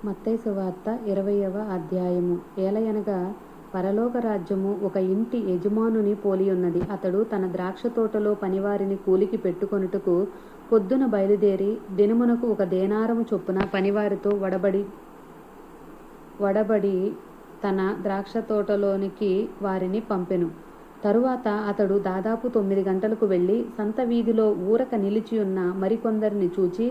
మత్తయి సువార్త 20వ అధ్యాయము. ఏలయనగా పరలోక రాజ్యము ఒక ఇంటి యజమానుని పోలియున్నది. అతడు తన ద్రాక్ష తోటలో పనివారిని కూలికి పెట్టుకొనుటకు పొద్దున బయలుదేరి దినమునకు 1 దేనారము చొప్పున పనివారితో వడబడి తన ద్రాక్ష తోటలోనికి వారిని పంపెను. తరువాత అతడు దాదాపు 9 గంటలకు వెళ్ళి సంత వీధిలో ఊరక నిలిచియున్న మరికొందరిని చూచి,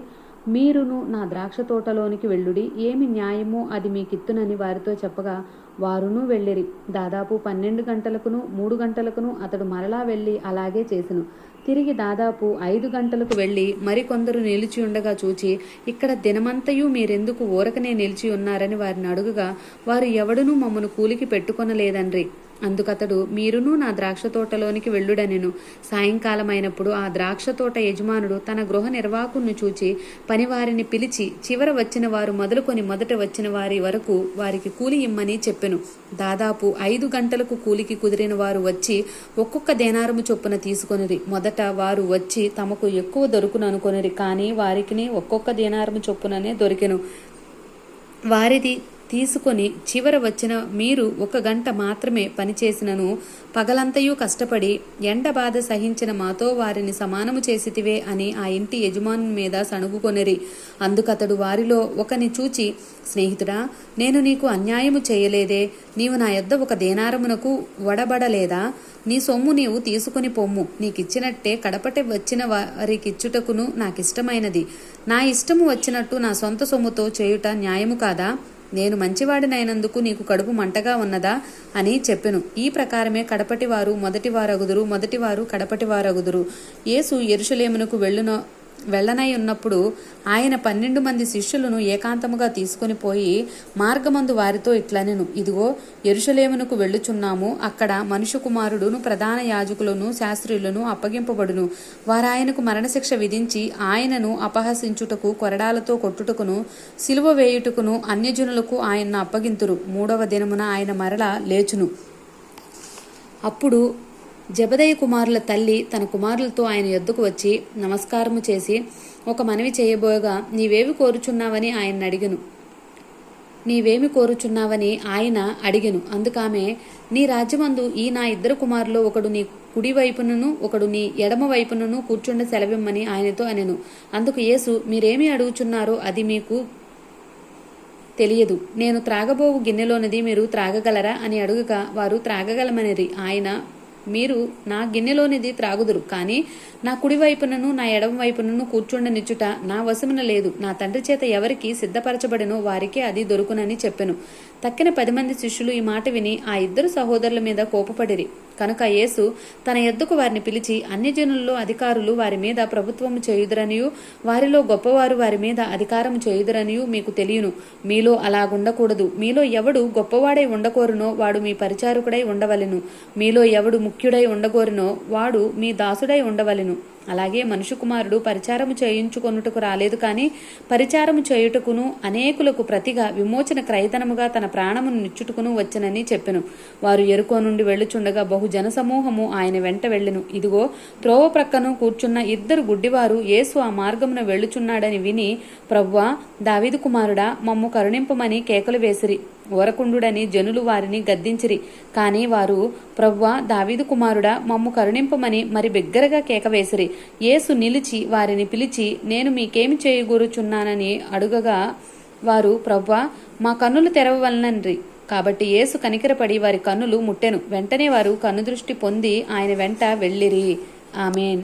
మీరును నా ద్రాక్ష తోటలోనికి వెళ్ళుడి, ఏమి న్యాయమో అది మీకిత్తునని వారితో చెప్పగా వారును వెళ్ళిరి. దాదాపు 12 గంటలకును 3 గంటలకును అతడు మరలా వెళ్ళి అలాగే చేసెను. తిరిగి దాదాపు 5 గంటలకు వెళ్ళి మరికొందరు నిలిచి ఉండగా చూచి, ఇక్కడ దినమంతయు మీరెందుకు ఊరకనే నిలిచి ఉన్నారని వారిని అడుగగా, వారు ఎవడునూ మమ్మను కూలికి పెట్టుకొనలేదండ్రి. అందుకతడు, మీరును నా ద్రాక్ష తోటలోనికి వెళ్ళుడనెను. సాయంకాలమైనప్పుడు ఆ ద్రాక్ష తోట యజమానుడు తన గృహ నిర్వాహకుని చూచి పనివారిని పిలిచి, చివర వచ్చిన వారు మొదలుకొని మొదట వచ్చిన వారి వరకు వారికి కూలి ఇమ్మని చెప్పెను. దాదాపు 5 గంటలకు కూలికి కుదిరిన వారు వచ్చి ఒక్కొక్క దేనారము చొప్పున తీసుకొనిరి. మొదట వారు వచ్చి తమకు ఎక్కువ దొరుకును అనుకొనిరి, కానీ వారికి ఒక్కొక్క దేనారము చొప్పుననే దొరికెను. వారిది తీసుకొని చివర వచ్చిన మీరు 1 గంట మాత్రమే పనిచేసినను పగలంతయు కష్టపడి ఎండ బాధ సహించిన మాతో వారిని సమానము చేసితివే అని ఆ ఇంటి యజమాని మీద సణుగుకొనిరి. అందుకతడు వారిలో ఒకని చూచి, స్నేహితుడా, నేను నీకు అన్యాయము చేయలేదే, నీవు నా యొద్ద 1 దేనారమునకు వడబడలేదా? నీ సొమ్ము నీవు తీసుకుని పొమ్ము, నీకిచ్చినట్టే కడపటి వచ్చిన వారికిచ్చుటకును నాకిష్టమైనది. నా ఇష్టము వచ్చినట్టు నా సొంత సొమ్ముతో చేయుట న్యాయము కాదా? నేను మంచివాడినైనందుకు నీకు కడుపు మంటగా ఉన్నదా అని చెప్పెను. ఈ ప్రకారమే కడపటి వారు మొదటివారగుదురు, మొదటివారు కడపటి వారగుదురు. యేసు యెరూషలేమునకు వెళ్ళనై ఉన్నప్పుడు ఆయన 12 మంది శిష్యులను ఏకాంతముగా తీసుకొని పోయి మార్గమందు వారితో ఇట్లనెను, ఇదిగో యెరూషలేమునకు వెళ్ళుచున్నాము. అక్కడ మనుష్య కుమారుడును ప్రధాన యాజకులను శాస్త్రులను అప్పగింపబడును. వారాయనకు మరణశిక్ష విధించి ఆయనను అపహసించుటకు, కొరడాలతో కొట్టుటకును, సిలువ వేయుటకును అన్యజనులకు ఆయన్ను అప్పగింతురు. 3వ దినమున ఆయన మరలా లేచును. అప్పుడు జెబెదయి కుమారుల తల్లి తన కుమారులతో ఆయన యొద్దకు వచ్చి నమస్కారము చేసి ఒక మనవి చేయబోగా, నీవేమి కోరుచున్నావని ఆయన అడిగెను. అందుకామె, నీ రాజ్యమందు ఈ నా 2 కుమారులు ఒకడు నీ కుడి వైపునను ఒకడు నీ ఎడమ వైపునను కూర్చుండ సెలవిమ్మని ఆయనతో అనెను. అందుకు యేసు, మీరేమి అడుగుచున్నారో అది మీకు తెలియదు. నేను త్రాగబోవు గిన్నెలోనిది మీరు త్రాగగలరా అని అడుగగా వారు త్రాగగలమనిరి. ఆయన, మీరు నా గిన్నెలోనిది త్రాగుదురు, కానీ నా కుడి వైపునను నా ఎడమ వైపునను కూర్చుండనిచ్చుట నా వశమున లేదు. నా తండ్రి చేత ఎవరికి సిద్ధపరచబడినో వారికే అది దొరుకునని చెప్పెను. తక్కిన 10 మంది శిష్యులు ఈ మాట విని ఆ 2 సహోదరుల మీద కోపపడిరి. కనుక యేసు తన యొద్దకు వారిని పిలిచి, అన్యజనుల్లో అధికారులు వారి మీద ప్రభుత్వము చేయుదురనియు వారిలో గొప్పవారు వారి మీద అధికారము చేయుదురనియు మీకు తెలియను. మీలో అలాగుండకూడదు. మీలో ఎవడు గొప్పవాడై ఉండకోరునో వాడు మీ పరిచారకుడై ఉండవలెను. మీలో ఎవడు ముఖ్యుడై ఉండగోరునో వాడు మీ దాసుడై ఉండవలెను. అలాగే మనుష్య కుమారుడు పరిచారము చేయించుకొనుటకు రాలేదు, కానీ పరిచారము చేయుటకును అనేకులకు ప్రతిగా విమోచన క్రయధనముగా తన ప్రాణమును నిచ్చుటకును వచ్చెనని చెప్పెను. వారు యెరికో నుండి వెళ్ళుచుండగా బహు జనసమూహము ఆయన వెంట వెళ్ళెను. ఇదిగో త్రోవ ప్రక్కను కూర్చున్న 2 గుడ్డివారు యేసు ఆ మార్గమున వెళ్ళుచున్నాడని విని, ప్రభువా, దావీదు కుమారుడా, మమ్ము కరుణింపమని కేకలు వేసిరి. ఓరకుండుడని జనులు వారిని గద్దించిరి. కానీ వారు, ప్రభువా, దావీదు కుమారుడా, మమ్ము కరుణింపమని మరి బిగ్గరగా కేక వేసిరి. యేసు నిలిచి వారిని పిలిచి, నేను మీకేమి చేయగూరుచున్నానని అడుగగా వారు, ప్రభువా, మా కన్నులు తెరవవలనన్రి. కాబట్టి యేసు కనికరపడి వారి కన్నులు ముట్టెను. వెంటనే వారు కన్నుదృష్టి పొంది ఆయన వెంట వెళ్ళిరి. ఆమేన్.